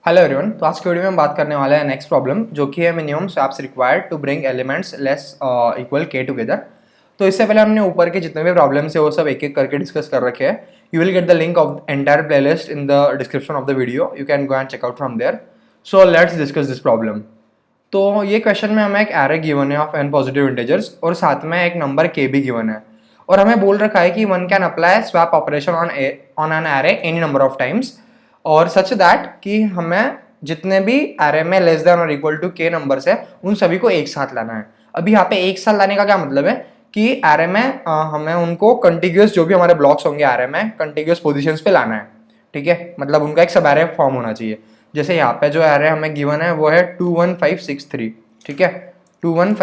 Hello everyone. तो आज के वीडियो में हम बात करने वाले हैं नेक्स्ट प्रॉब्लम, जो कि है minimum swaps required to bring elements less equal के टुगेदर। तो इससे पहले हमने ऊपर के जितने भी प्रॉब्लम्स है वो सब एक एक करके डिस्कस कर रखे हैं। You will get the link of entire playlist in the description of the video. You can go and check out from there. So let's discuss this problem. तो ये क्वेश्चन में हमें एक एरे गिवन है of n positive integers और साथ में एक नंबर k भी गिवन है, और हमें बोल रखा है कि one can apply swap operation on an array any number of times, और सच दैट कि हमें जितने भी एरे में लेस देन और इक्वल टू k नंबर्स है उन सभी को एक साथ लाना है। अभी यहाँ पे एक साथ लाने का क्या मतलब है कि एरे में हमें उनको कंटिग्यूअस, जो भी हमारे ब्लॉक्स होंगे एरे में, कंटिग्यूअस पोजीशंस पे लाना है। ठीक है, मतलब उनका एक सब एरे फॉर्म होना चाहिए। जैसे यहाँ पे जो एरे हमें गिवन है वो है 2 1 5 6 3। ठीक है, 2 1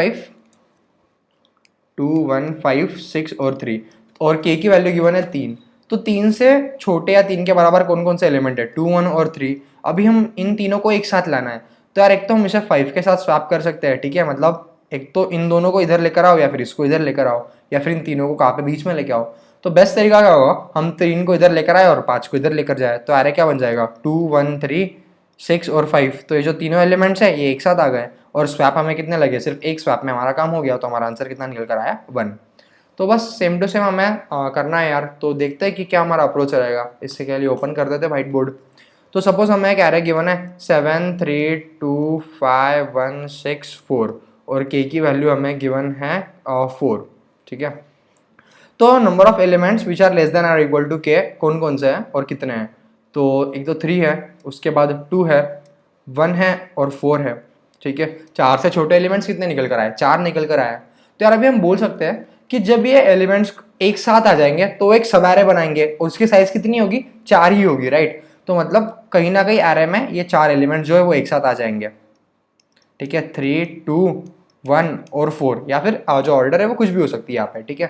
5 6 और 3, और k की वैल्यू गिवन है 3। तो 3 से छोटे या 3 के बराबर कौन कौन से एलिमेंट है? 2 1 और 3। अभी हम इन तीनों को एक साथ लाना है। तो यार एक तो हम इसे 5 के साथ स्वैप कर सकते हैं। ठीक है, मतलब एक तो इन दोनों को इधर लेकर आओ, या फिर इसको इधर लेकर आओ, या फिर इन तीनों को कहाँ पे बीच में लेके आओ। तो बेस्ट तरीका क्या होगा, हम 3 को इधर लेकर आए और 5 को इधर लेकर जाए। तो एरे क्या बन जाएगा? 2 1 3 6 और 5। तो ये जो तीनों एलिमेंट्स है ये एक साथ आ गए, और स्वैप हमें कितने लगे? सिर्फ एक स्वैप में हमारा काम हो गया। तो हमारा आंसर कितना निकल कर आया? 1। तो बस सेम टू सेम हमें करना है यार। तो देखते हैं कि क्या हमारा अप्रोच रहेगा। इससे के लिए ओपन कर देते हैं व्हाइट बोर्ड। तो सपोज हमें एक एरे गिवन है 7 3 2 5 1 6 4, और k की वैल्यू हमें गिवन है 4। ठीक है, तो number of elements which are less than or equal to k कौन कौन से हैं और कितने हैं? तो एक तो 3 है, उसके बाद 2 है, 1 है और 4 है। ठीक है, 4 से छोटे एलिमेंट्स कितने निकल कर आए? 4 निकल कर आए। तो यार अभी हम बोल सकते हैं कि जब ये एलिमेंट्स एक साथ आ जाएंगे तो एक सब एरे बनाएंगे, और उसकी साइज कितनी होगी? 4 ही होगी, राइट? तो मतलब कहीं ना कहीं एरे में ये 4 एलिमेंट्स जो है वो एक साथ आ जाएंगे। ठीक है, 3 2 1 और 4, या फिर जो ऑर्डर है वो कुछ भी हो सकती है यहाँ पे। ठीक है,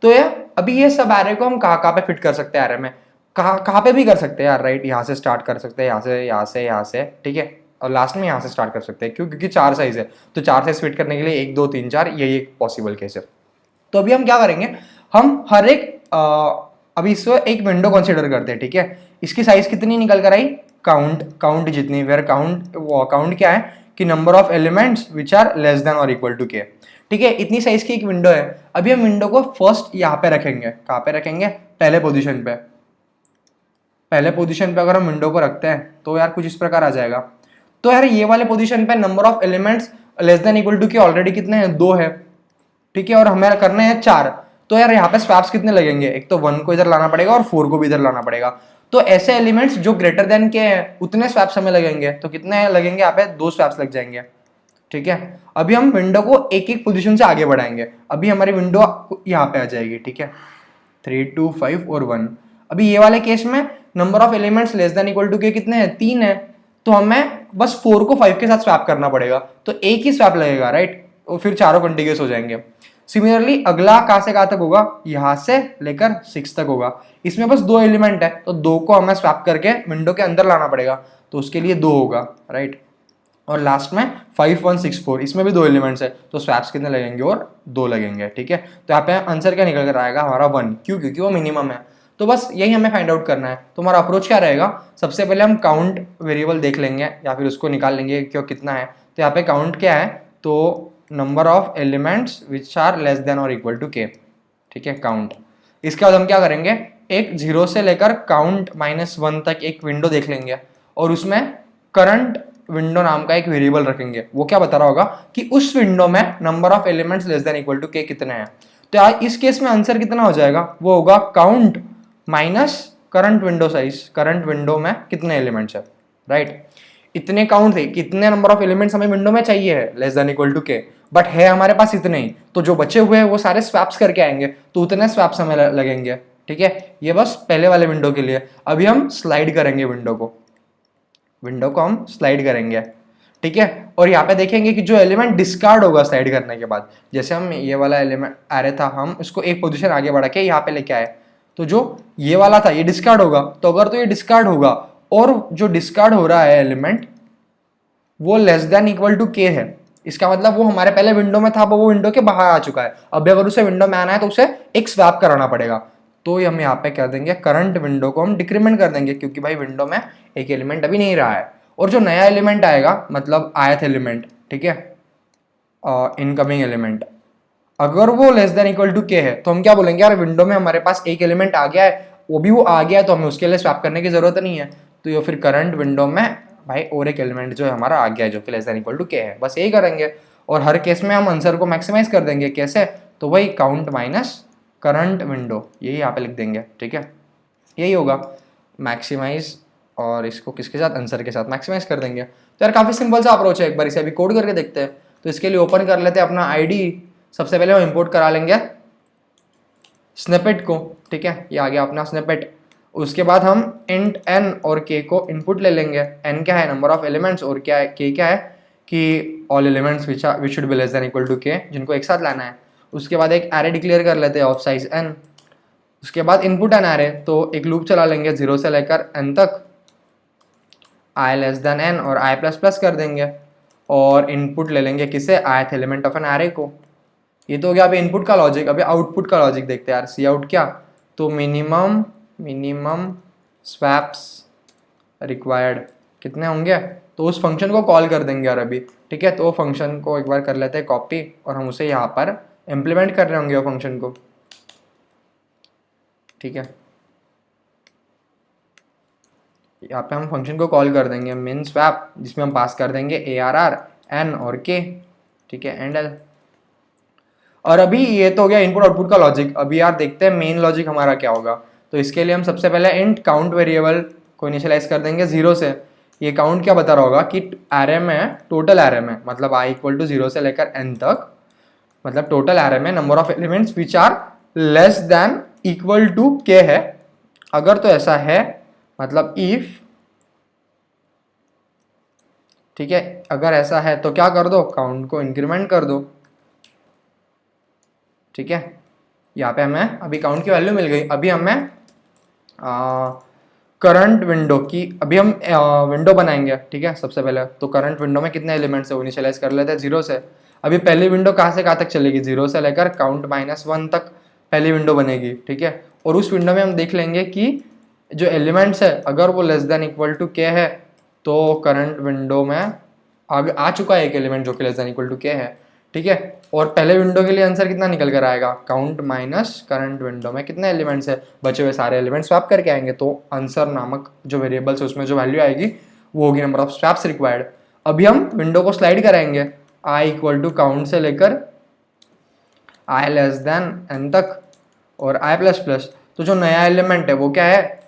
तो ये अभी ये सब एरे को हम कहाँ कहाँ पे फिट कर सकते हैं? एरे में कहाँ कहाँ पे भी कर सकते हैं यार, राइट? यहाँ से स्टार्ट कर सकते हैं, यहाँ से, यहाँ से, यहाँ से। ठीक है, और लास्ट में यहाँ से स्टार्ट कर सकते हैं। क्यों? क्योंकि 4 साइज है, तो 4 साइज फिट करने के लिए 1 2 3 4 यही एक पॉसिबल केस है। तो अभी हम क्या करेंगे, हम हर एक अभी इसको एक विंडो कंसीडर करते हैं। ठीक है, इसकी साइज कितनी निकल कर आई? काउंट जितनी, वेयर काउंट क्या है कि number of elements which are less than और इक्वल टू के। ठीक है, इतनी साइज की एक विंडो है। अभी हम विंडो को फर्स्ट यहाँ पे रखेंगे। कहाँ पे रखेंगे? पहले पोजीशन पे। पहले पोजीशन पे अगर हम विंडो को रखते हैं तो यार कुछ इस प्रकार आ जाएगा। तो यार ये वाले पोजीशन पे number of elements less than equal to k already कितने हैं? 2 है। ठीक है, और हमें करने हैं 4। तो यार यहाँ पे स्वैप्स कितने लगेंगे? एक तो 1 को इधर लाना पड़ेगा और 4 को भी इधर लाना पड़ेगा। तो ऐसे एलिमेंट्स जो ग्रेटर देन के हैं उतने स्वैप्स हमें लगेंगे। तो कितने लगेंगे? यहाँ पे 2 स्वैप्स लग जाएंगे। ठीक है, अभी हम विंडो को एक एक पोजीशन से आगे बढ़ाएंगे। अभी हमारी विंडो यहाँ पे आ जाएगी। ठीक है, 3 2 5 और 1। अभी ये वाले केस में number of elements less than equal to k कितने हैं? 3 है। तो हमें बस 4 को 5 के साथ स्वैप करना पड़ेगा। तो एक ही स्वैप लगेगा, राइट? और फिर चारों कंटिन्यूअस हो जाएंगे। सिमिलरली अगला कहाँ से कहाँ तक होगा? यहाँ से लेकर 6 तक होगा। इसमें बस 2 एलिमेंट है, तो 2 को हमें स्वैप करके विंडो के अंदर लाना पड़ेगा। तो उसके लिए 2 होगा, राइट? और लास्ट में 5 1 6 4, इसमें भी 2 एलिमेंट्स है, तो स्वैप्स कितने लगेंगे? और 2 लगेंगे। ठीक है, तो यहाँ पे आंसर क्या निकल कर आएगा? हमारा 1। क्यों? क्योंकि वो मिनिमम है। तो बस यही हमें फाइंड आउट करना है। तो हमारा अप्रोच क्या रहेगा? सबसे पहले हम काउंट वेरिएबल देख लेंगे, या फिर उसको निकाल लेंगे क्यों कितना है। तो यहाँ पे काउंट क्या है? तो number of elements which are less than और इक्वल टू के। ठीक है, काउंट। इसके बाद हम क्या करेंगे, एक 0 से लेकर काउंट -1 तक एक विंडो देख लेंगे, और उसमें करंट विंडो नाम का एक वेरिएबल रखेंगे। वो क्या बता रहा होगा कि उस विंडो में number of elements less than equal to k कितने हैं। तो यार इस केस में आंसर कितना हो जाएगा? वो होगा count minus current window size. Current window में कितने एलिमेंट्स है, राइट? इतने काउंट थे, कितने नंबर ऑफ एलिमेंट्स हमें विंडो में चाहिए है लेस देन इक्वल टू के, बट है हमारे पास इतने ही। तो जो बचे हुए हैं वो सारे स्वैप्स करके आएंगे, तो उतने स्वैप्स हमें लगेंगे। ठीक है, ये बस पहले वाले विंडो के लिए। अभी हम स्लाइड करेंगे विंडो को हम स्लाइड करेंगे। ठीक है, और यहाँ पे देखेंगे कि जो एलिमेंट डिस्कार्ड होगा स्लाइड करने के बाद, जैसे हम ये वाला एलिमेंट एरे था, हम इसको एक पोजीशन आगे बढ़ा के यहाँ पे लेके आए, तो जो ये वाला था ये डिस्कार्ड होगा। तो अगर तो ये डिस्कार्ड होगा और जो डिस्कार्ड हो रहा है एलिमेंट वो लेस देन इक्वल टू के है, इसका मतलब वो हमारे पहले विंडो में था, वो विंडो के बाहर आ चुका है। अब अगर उसे विंडो में आना है तो उसे एक स्वैप कराना पड़ेगा। तो हम यहाँ पे कह देंगे करंट विंडो को हम डिक्रीमेंट कर देंगे, क्योंकि भाई विंडो में एक एलिमेंट अभी नहीं रहा है। और जो नया एलिमेंट आएगा मतलब ith एलिमेंट, ठीक है, इनकमिंग एलिमेंट, अगर वो लेस देन इक्वल टू के है तो हम क्या बोलेंगे, यार विंडो में हमारे पास एक एलिमेंट आ गया है, वो भी वो आ गया है तो हमें उसके लिए स्वैप करने की जरूरत नहीं है, तो ये फिर करंट विंडो में भाई और एक एलिमेंट जो है हमारा आ गया है जो कि लेस देन इक्वल टू के है, बस यही करेंगे। और हर केस में हम आंसर को मैक्सिमाइज कर देंगे, कैसे, तो वही काउंट माइनस करंट विंडो, यही यहाँ पे लिख देंगे, ठीक है, यही होगा मैक्सिमाइज, और इसको किसके साथ, आंसर के साथ मैक्सिमाइज कर देंगे। तो यार काफ़ी सिंपल सा अप्रोच है, एक बार इसे अभी कोड करके देखते हैं। तो इसके लिए ओपन कर लेते हैं अपना आईडी, सबसे पहले हम इंपोर्ट करा लेंगे स्निपेट को, ठीक है, ये आ गया अपना स्निपेट। उसके बाद हम इंट n और k को इनपुट ले लेंगे, n क्या है, नंबर ऑफ एलिमेंट्स, और क्या है, k क्या है कि all elements which should be less than equal to k, जिनको एक साथ लाना है। उसके बाद एक एरे डिक्लेयर कर लेते हैं ऑफ साइज n। उसके बाद इनपुट एन एरे, तो एक लूप चला लेंगे 0 से लेकर n तक, i लेस देन n और i प्लस प्लस कर देंगे, और इनपुट ले लेंगे किसे, ith element of an array को। ये तो हो गया अभी इनपुट का लॉजिक। अभी आउटपुट का लॉजिक देखते हैं यार, सी आउट क्या, तो मिनिमम स्वैप्स रिक्वायर्ड कितने होंगे, तो उस फंक्शन को कॉल कर देंगे यार अभी, ठीक है। तो वो फंक्शन को एक बार कर लेते हैं कॉपी, और हम उसे यहाँ पर इम्प्लीमेंट कर रहे होंगे वो फंक्शन को, ठीक है। यहाँ पे हम फंक्शन को कॉल कर देंगे min swap, जिसमें हम पास कर देंगे ARR n और k, ठीक है, एंड l। और अभी ये तो हो गया इनपुट आउटपुट का लॉजिक। अभी यार देखते हैं मेन लॉजिक हमारा क्या होगा। तो इसके लिए हम सबसे पहले इंट काउंट वेरिएबल को इनिशियलाइज कर देंगे 0 से। ये काउंट क्या बता रहा होगा कि एरे में, टोटल एरे में, मतलब i इक्वल टू 0 से लेकर n तक, मतलब टोटल एरे में number of elements which are less than equal to k है। अगर तो ऐसा है, मतलब इफ, ठीक है, अगर ऐसा है तो क्या कर दो, काउंट को इंक्रीमेंट कर दो, ठीक है। यहाँ पे हमें अभी काउंट की वैल्यू मिल गई। अभी हमें करंट विंडो की, अभी हम विंडो बनाएंगे, ठीक है। सबसे पहले तो करंट विंडो में कितने एलिमेंट्स है वो इनिशियलाइज कर लेते हैं 0 से। अभी पहली विंडो कहाँ से कहाँ तक चलेगी, 0 से लेकर काउंट -1 तक पहली विंडो बनेगी, ठीक है। और उस विंडो में हम देख लेंगे कि जो एलिमेंट्स है अगर वो लेस देन इक्वल टू के है, तो करंट विंडो में आ चुका है एक एलिमेंट जो कि लेस देन इक्वल टू के है, ठीक है। और पहले विंडो के लिए आंसर कितना निकल कर आएगा, काउंट माइनस करंट विंडो में कितने एलिमेंट्स है, बचे हुए सारे एलिमेंट स्वैप करके आएंगे, तो आंसर नामक जो वेरिएबल्स है उसमें जो वैल्यू आएगी वो होगी नंबर ऑफ स्वैप्स रिक्वायर्ड। अभी हम विंडो को स्लाइड कराएंगे i इक्वल टू काउंट से लेकर i लेस देन n तक और i प्लस प्लस। तो जो नया एलिमेंट है वो क्या है,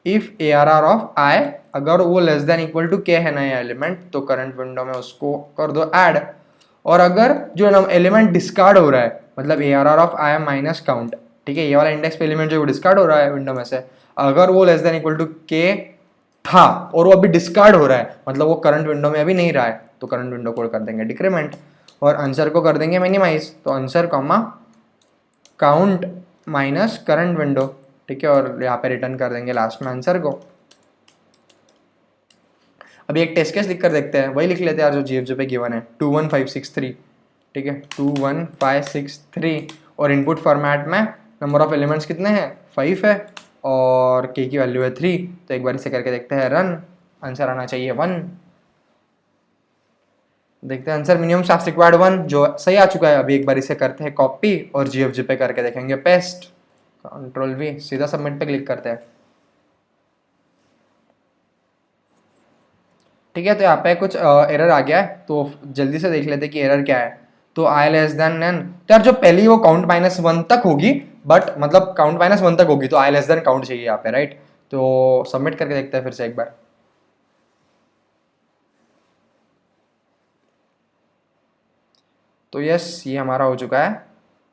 इफ ARR ऑफ i, अगर वो लेस देन इक्वल टू के है नया एलिमेंट, तो करंट विंडो में उसको कर दो ऐड। और अगर जो एलिमेंट डिस्कार्ड हो रहा है, मतलब ARR of i minus count, ठीक है, ये वाला इंडेक्स पे एलिमेंट जो डिस्कार्ड हो रहा है विंडो में से, अगर वो लेस देन इक्वल टू के था और वो अभी डिस्कार्ड हो रहा है, मतलब वो करंट विंडो में अभी नहीं रहा है, तो करंट विंडो को कर देंगे डिक्रीमेंट, और आंसर को कर देंगे मिनिमाइज। तो answer comma count minus current window, ठीक है, और यहाँ पे रिटर्न कर देंगे लास्ट में आंसर को। अभी एक टेस्ट केस लिख कर देखते हैं, वही लिख लेते हैं यार जो GFJ पे गिवन है, 21563, ठीक है, 21563, और इनपुट फॉर्मेट में नंबर ऑफ एलिमेंट्स कितने हैं, 5 है, और k की वैल्यू है 3। तो एक बार इसे करके देखते हैं रन, आंसर आना चाहिए 1। देखते हैं आंसर मिनिमम स्वैप्स रिक्वायर्ड 1, जो सही आ चुका है। अभी एक बार इसे करते हैं कॉपी और GFJ पे करके देखेंगे पेस्ट, Ctrl+V, सीधा सबमिट पे क्लिक करते हैं, ठीक है। तो यहाँ पे कुछ एरर आ गया है, तो जल्दी से देख लेते हैं कि एरर क्या है। तो i लेस देन n, तो यार जो पहली वो काउंट -1 तक होगी, बट मतलब काउंट -1 तक होगी तो i लेस देन काउंट चाहिए यहाँ पे, राइट। तो सबमिट करके देखते हैं फिर से एक बार। तो यस, ये हमारा हो चुका है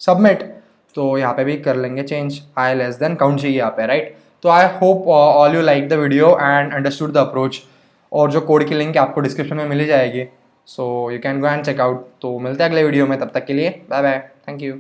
सबमिट। तो यहाँ पे भी कर लेंगे change, i less than count चाहिए यहाँ पे, राइट। तो I hope all you like the video and understood the approach, और जो कोड की लिंक आपको डिस्क्रिप्शन में मिल ही जाएगी, so you can go and check out. तो मिलते हैं अगले वीडियो में, तब तक के लिए बाय बाय, थैंक यू।